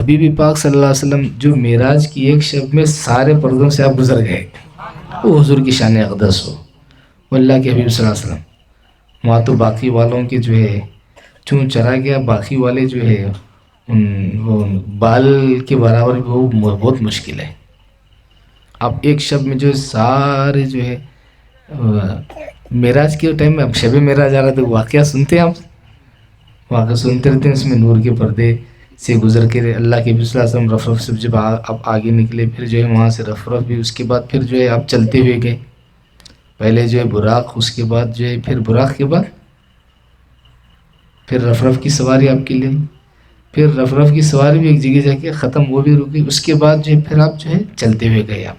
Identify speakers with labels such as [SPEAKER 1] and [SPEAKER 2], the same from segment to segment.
[SPEAKER 1] حبیب پاک صلی اللہ علیہ وسلم جو معراج کی ایک شب میں سارے پردوں سے آپ گزر گئے، وہ حضور کی شان اقدس ہو، وہ اللہ کے حبیب صلی اللہ علیہ وسلم۔ وہاں تو باقی والوں کے جو ہے چون چرا گیا، باقی والے جو ہے وہ بال کے برابر بھی وہ بہت مشکل ہے۔ اب ایک شب میں جو سارے جو ہے معراج کے ٹائم میں، اب شب معراج آ رہا تو واقعہ سنتے ہیں آپ، واقعہ سنتے رہتے ہیں، اس میں نور کے پردے سے گزر کے اللہ کے نبی صلی اللہ علیہ وسلم رف رف سے جب اب آگے نکلے، پھر جو ہے وہاں سے رف رف بھی، اس کے بعد پھر جو ہے آپ چلتے ہوئے گئے، پہلے جو ہے براق، اس کے بعد جو ہے پھر براق کے بعد پھر رف رف کی سواری آپ کے لیے، پھر رف رف کی سواری بھی ایک جگہ جا کے ختم، وہ بھی رکی، اس کے بعد جو ہے پھر آپ جو ہے چلتے ہوئے گئے آپ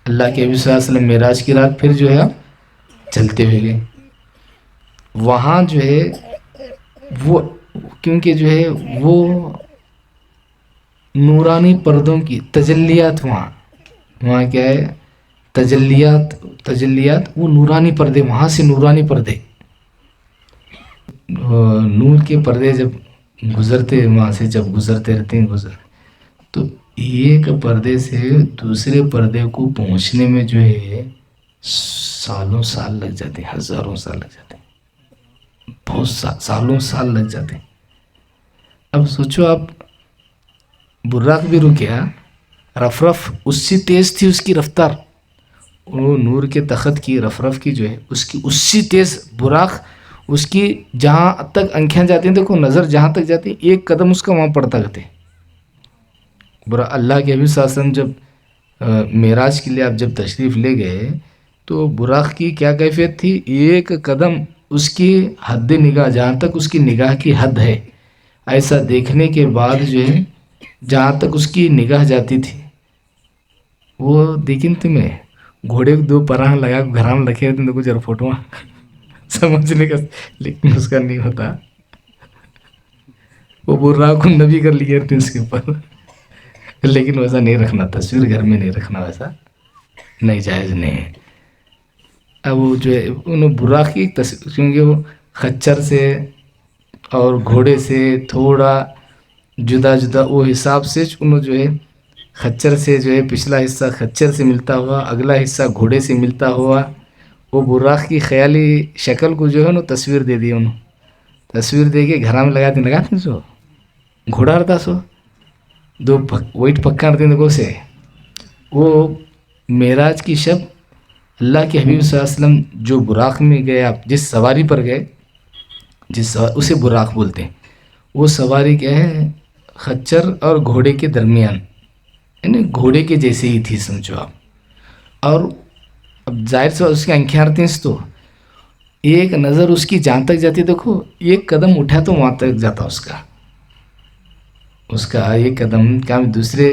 [SPEAKER 1] اللہ کے نبی صلی اللہ علیہ وسلم معراج کی رات، پھر جو ہے آپ چلتے ہوئے گئے وہاں جو ہے وہ، کیونکہ جو ہے وہ نورانی پردوں کی تجلیات، وہاں کیا ہے، تجلیات وہ نورانی پردے، وہاں سے نورانی پردے، نور کے پردے جب گزرتے، وہاں سے جب گزرتے رہتے ہیں تو ایک پردے سے دوسرے پردے کو پہنچنے میں جو ہے سالوں سال لگ جاتے ہیں، ہزاروں سال لگ جاتے ہیں، بہت سالوں سال لگ جاتے ہیں۔ اب سوچو آپ، براق بھی رکیا، رف رف اس سے تیز تھی اس کی رفتار، وہ نور کے تخت کی رف رف کی جو ہے اس کی اس سے تیز براق، اس کی جہاں تک آنکھیں جاتی ہیں، دیکھو نظر جہاں تک جاتی ہے ایک قدم اس کا وہاں پڑتا کرتے اللہ کے حبیب صلی اللہ علیہ وسلم جب معراج کے لیے آپ جب تشریف لے گئے تو براق کی کیا کیفیت تھی، ایک قدم اس کی حد نگاہ، جہاں تک اس کی نگاہ کی حد ہے، ایسا دیکھنے کے بعد جو ہے جہاں تک اس کی نگاہ جاتی تھی، وہ دیکھیں تمہیں گھوڑے کو دو پراہ لگا گھرام رکھے ہوتے ہیں، کچھ فوٹو سمجھنے کا، لیکن اس کا نہیں ہوتا، وہ براق کو نبی کر لیے تھے اس کے اوپر، لیکن ویسا نہیں رکھنا، تصویر گھر میں نہیں رکھنا، ویسا نہیں، جائز نہیں ہے۔ اب وہ جو ہے انہوں براق کی تصویر، کیونکہ وہ خچر سے اور گھوڑے سے تھوڑا جدا جدا، وہ حساب سے انہوں جو ہے خچر سے جو ہے پچھلا حصہ خچر سے ملتا ہوا، اگلا حصہ گھوڑے سے ملتا ہوا، وہ براق کی خیالی شکل کو جو ہے انہوں تصویر دے دی، انہوں تصویر دے کے گھرا میں لگاتے سو گھوڑا رہتا سو دو وائٹ پکا رہتے ہیں، سے وہ معراج کی شب اللہ کے حبیب صلی اللہ علیہ وسلم جو براق میں گئے، آپ جس سواری پر گئے، اسے براق بولتے ہیں، وہ سواری کیا ہے، خچر اور گھوڑے کے درمیان، یعنی گھوڑے کے جیسے ہی تھی سمجھو آپ، اور اب ظاہر سے اس کی آنکھیں آرتی ہیں تو ایک نظر اس کی جہاں تک جاتی، دیکھو ایک قدم اٹھا تو وہاں تک جاتا اس کا ایک قدم کیا دوسرے،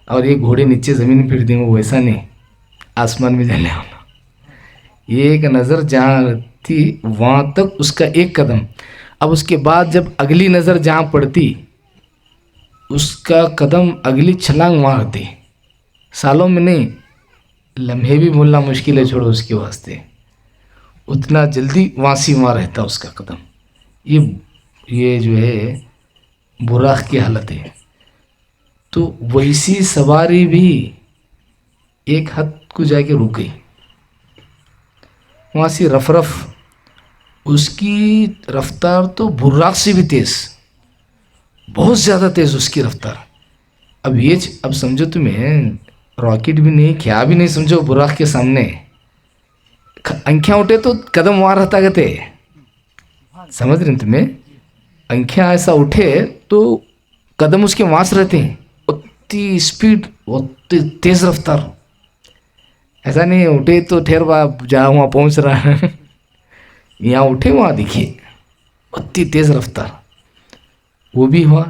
[SPEAKER 1] اور ایک گھوڑے نیچے زمین پھر دیں، وہ ویسا نہیں آسمان میں جانے والا، ایک نظر جہاں تھی وہاں تک اس کا ایک قدم، اب اس کے بعد جب اگلی نظر جہاں پڑتی اس کا قدم اگلی چھلانگ وہاں ہوتی، سالوں میں نہیں، لمحے بھی بولنا مشکل ہے، چھوڑو اس کے واسطے، اتنا جلدی وہاں سے وہاں رہتا اس کا قدم، یہ جو ہے براق کی حالت ہے۔ تو ویسی سواری بھی ایک حد کو جا کے رک گئی، وہاں سے رف رف، اس کی رفتار تو براق سے بھی تیز، بہت زیادہ تیز اس کی رفتار۔ اب سمجھو تمہیں راکٹ بھی نہیں، کیا بھی نہیں، سمجھو براق کے سامنے آنکھیں اٹھے تو قدم وہاں رہتا گتے، سمجھ رہے ہیں تمہیں، آنکھیں ایسا اٹھے تو قدم اس کے وہاں سے رہتے ہیں، اتنی اسپیڈ، اتنی تیز رفتار، ایسا نہیں اٹھے تو ٹھہر جا وہاں پہنچ رہا ہے، یہاں اٹھے وہاں دیکھیے اتنی تیز رفتار، وہ بھی ہوا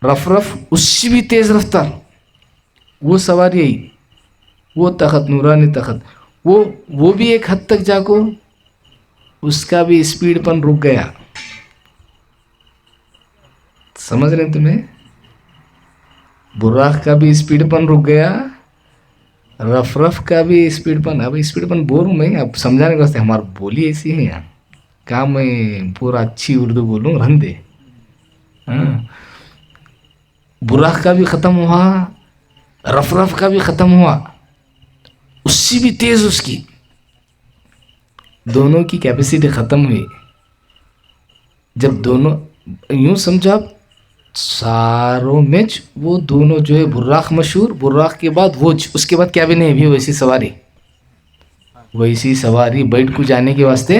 [SPEAKER 1] رف رف، اس سے بھی تیز رفتار، وہ سواری، وہ تخت، نورانی تخت، وہ بھی ایک حد تک جا کو اس کا بھی اسپیڈ پن رک گیا، سمجھ رہے ہیں تمہیں، براق کا بھی اسپیڈ پن رک گیا، رف رف کا بھی اسپیڈ پن، اب اسپیڈ پن بول رہا ہوں میں، اب سمجھانے کے واسطے، ہماری بولی ایسی ہے یہاں، کہاں میں پورا اچھی اردو بولوں رہن دے، براق کا بھی ختم ہوا، رف رف کا بھی ختم ہوا، اس سے بھی تیز اس کی، دونوں کی کیپیسٹی ختم ہوئی. جب دونوں یوں سمجھا ساروں میں وہ دونوں جو ہے براق مشہور، براق کے بعد وہ اس کے بعد کیا بھی نہیں بھی ویسی سواری، ویسی سواری بیٹھ کو جانے کے واسطے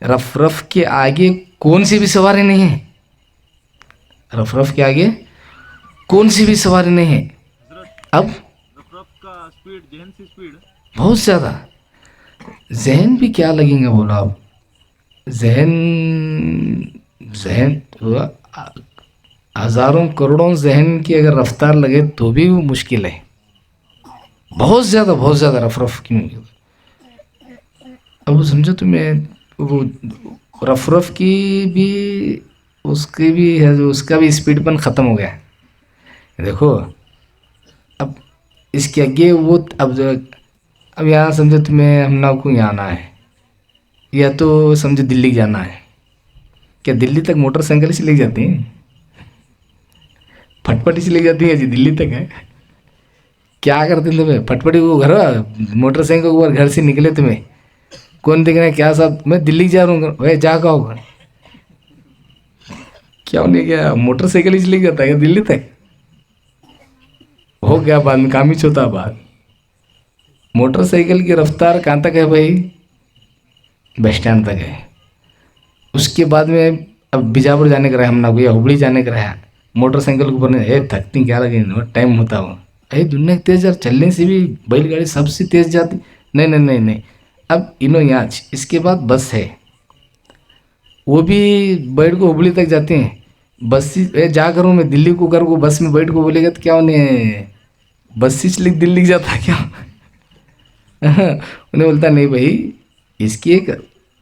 [SPEAKER 1] رف رف کے آگے کون سی بھی سواری نہیں ہے، رف رف کے آگے کون سی بھی سواری نہیں ہے. اب بہت زیادہ ذہن بھی کیا لگیں گا بولا، اب ذہن ہزاروں کروڑوں ذہن کی اگر رفتار لگے تو بھی وہ مشکل ہے، بہت زیادہ رف رف کی. اب سمجھو تمہیں وہ رف رف کی بھی اس کی بھی ہے جو اس کا بھی اسپیڈ پن ختم ہو گیا. دیکھو اب اس کے آگے وہ اب یہاں سمجھو تمہیں ہم لوگ کو یہاں آنا ہے، یا تو سمجھو دلی جانا ہے، کیا دلی تک موٹر سائیکل سے لے جاتی ہیں؟ پھٹ پٹی سے لے جاتی ہیں جی دلی تک ہے. کیا کرتے ہیں تمہیں پھٹ پٹی کو گھر موٹر سائیکل کو گھر سے نکلے تمہیں کون دیکھ رہا ہے کیا صاحب میں دلی جا رہا ہوں، بھائی جا کا ہوگا کیا نہیں کیا موٹر سائیکل ہی سے لے جاتا ہے دلی تک. ہو گیا بعد میں کام ہی چھوتا بات. موٹر سائیکل کی رفتار کہاں تک ہے بھائی؟ بس اسٹینڈ تک ہے. اس کے بعد میں اب بیجاپور جانے کا رہا ہم نہ یا ہبلی جانے کا رہا موٹر سائیکل کے اوپر تھکتی کیا لگے ٹائم ہوتا ہو دنیا تیز یار چلنے سے بھی بیل گاڑی سب سے تیز جاتی. نہیں اب انہوں یہاں اس کے بعد بس ہے، وہ بھی بیٹھ کو ہبلی تک جاتے ہیں. بس جا کروں میں دلی کو کر کو بس میں بیٹھ کو بولے گا تو کیا انہیں بس سے چلے دلی جاتا کیا؟ انہیں بولتا نہیں بھائی اس کی ایک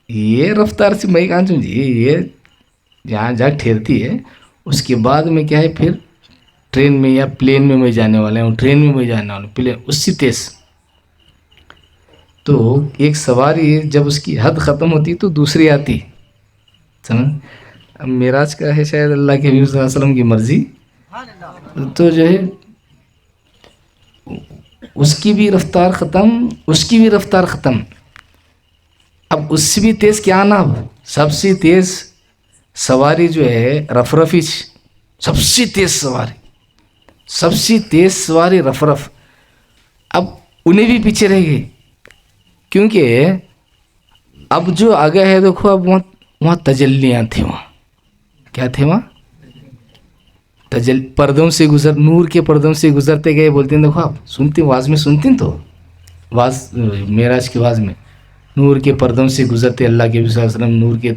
[SPEAKER 1] یہ رفتار سے میں کہاں سمجھی یہ جہاں جا ٹھہرتی ہے اس کے بعد میں کیا ہے پھر ٹرین میں یا پلین میں جانے والے ہوں، ٹرین میں میں جانے والا ہوں پلین اس سے تیز. تو ایک سواری جب اس کی حد ختم ہوتی تو دوسری آتی سمجھ. اب معراج کا ہے شاید اللہ کے حبیب صلی اللہ علیہ وسلم کی مرضی تو جو ہے اس کی بھی رفتار ختم، اس کی بھی رفتار ختم. اب اس سے بھی تیز کیا آنا، اب سب سے تیز سواری جو ہے رف رفی، سب سے تیز سواری رف رف. اب انہیں بھی پیچھے رہ گئے کیونکہ اب جو آگے ہے دیکھو اب وہاں تجلیاں تھیں، وہاں کیا تھے، وہاں پردوں سے گزر نور کے پردوں سے گزرتے گئے. بولتے ہیں دیکھو آپ سنتے واز میں سنتے ہیں تو واز معراج کی واز میں نور کے پردوں سے گزرتے اللہ کے صلی اللہ علیہ وسلم نور کے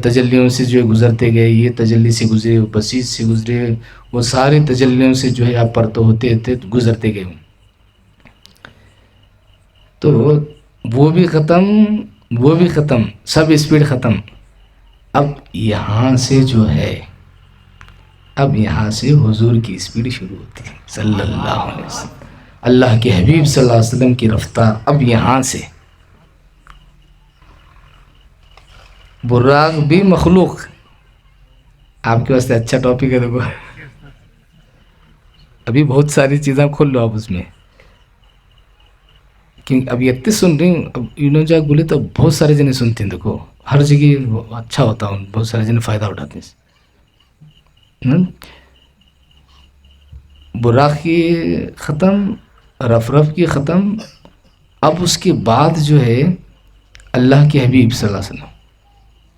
[SPEAKER 1] تجلیوں سے جو ہے گزرتے گئے، یہ تجلی سے گزرے، بسیط سے گزرے، وہ سارے تجلیوں سے جو ہے آپ پرتو ہوتے تھے گزرتے گئے. تو وہ بھی ختم، سب اسپیڈ ختم. اب یہاں سے جو ہے اب یہاں سے حضور کی اسپیڈ شروع ہوتی ہے صلی اللہ علیہ وسلم، اللہ کے حبیب صلی اللہ علیہ وسلم کی رفتار. اب یہاں سے براق بھی مخلوق، آپ کے واسطے اچھا ٹاپک ہے دیکھو، ابھی بہت ساری چیزیں کھول لو آپ اس میں، کیونکہ اب یہ سن رہی ہوں. اب انہوں جا بولے تو بہت سارے جنے سنتے ہیں، دیکھو ہر جگہ اچھا ہوتا ہوں، بہت سارے جنے فائدہ اٹھاتے ہیں. براق کی ختم، رف رف کی ختم. اب اس کے بعد جو ہے اللہ کے حبیب صلی اللہ علیہ وسلم،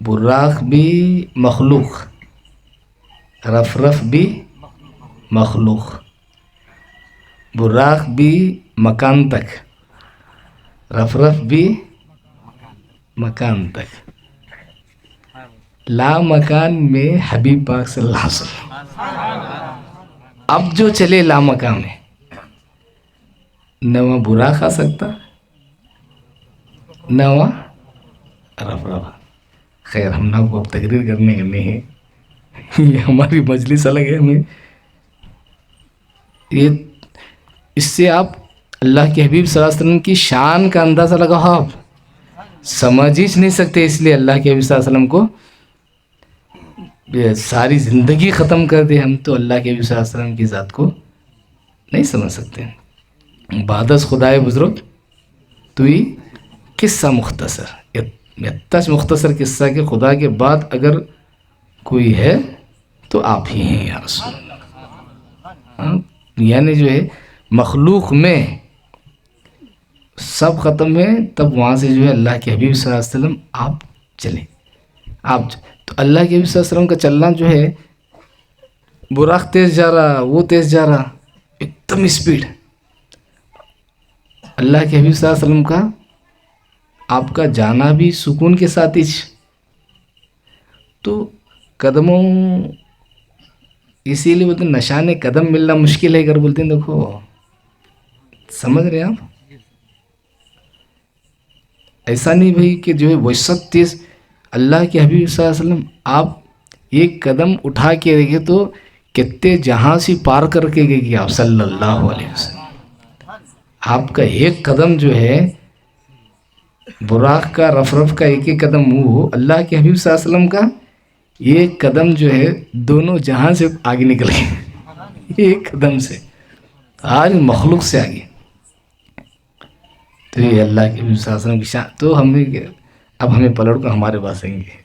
[SPEAKER 1] براق بھی مخلوق، رف رف بھی مخلوق، براق بھی مکان تک، رف رف بھی مکان تک. لا مکان میں حبیب پاک صلی اللہ علیہ وسلم. اب جو چلے لا مکان میں نہ وہاں براق آ سکتا نہ وہاں رف رف. خیر ہم نے کو اب تقریر کرنے کا نہیں ہے، یہ ہماری مجلس الگ ہے. ہمیں یہ اس سے آپ اللہ کے حبیب صلی اللہ علیہ وسلم کی شان کا اندازہ لگاؤ، آپ سمجھ ہی نہیں سکتے. اس لیے اللہ کے حبیب صلی اللہ علیہ وسلم کو یہ ساری زندگی ختم کر دے ہم تو اللہ کے نبی صلی اللہ علیہ وسلم کی ذات کو نہیں سمجھ سکتے. بعد از خدائے بزرگ توئی قصہ مختصر، اتنا مختصر قصہ کہ خدا کے بعد اگر کوئی ہے تو آپ ہی ہیں یا رسول اللہ. یعنی جو ہے مخلوق میں سب ختم ہے، تب وہاں سے جو ہے اللہ کے حبیب صلی اللہ علیہ وسلم آپ چلیں. تو اللہ کے حبیب صلی اللہ علیہ وسلم کا چلنا جو ہے، براق تیز جا رہا، وہ تیز جا رہا، ایک دم اسپیڈ. اللہ کے حبیب صلی اللہ علیہ وسلم کا آپ کا جانا بھی سکون کے ساتھ ہی. تو قدموں، اسی لیے بولتے ہیں نشان قدم ملنا مشکل ہے. اگر بولتے ہیں دیکھو، سمجھ رہے ہیں آپ؟ ایسا نہیں بھائی کہ جو ہے وہ سب تیز. اللہ کے حبیب صلی اللہ علیہ وسلم آپ ایک قدم اٹھا کے دیکھے تو کتنے جہاں سے پار کر کے گئے کہ آپ صلی اللہ علیہ وسلم. آپ کا ایک قدم جو ہے براق کا، رف رف کا ایک ایک قدم وہ، اللہ کے حبیب صلی اللہ علیہ وسلم کا ایک قدم جو ہے دونوں جہاں سے آگے نکل گئے ایک قدم سے، آج مخلوق سے آگے. تو یہ اللہ کے حبیب صلی اللہ علیہ وسلم کی شان. تو اب ہمیں پلٹ کو ہمارے پاس آئیں گے.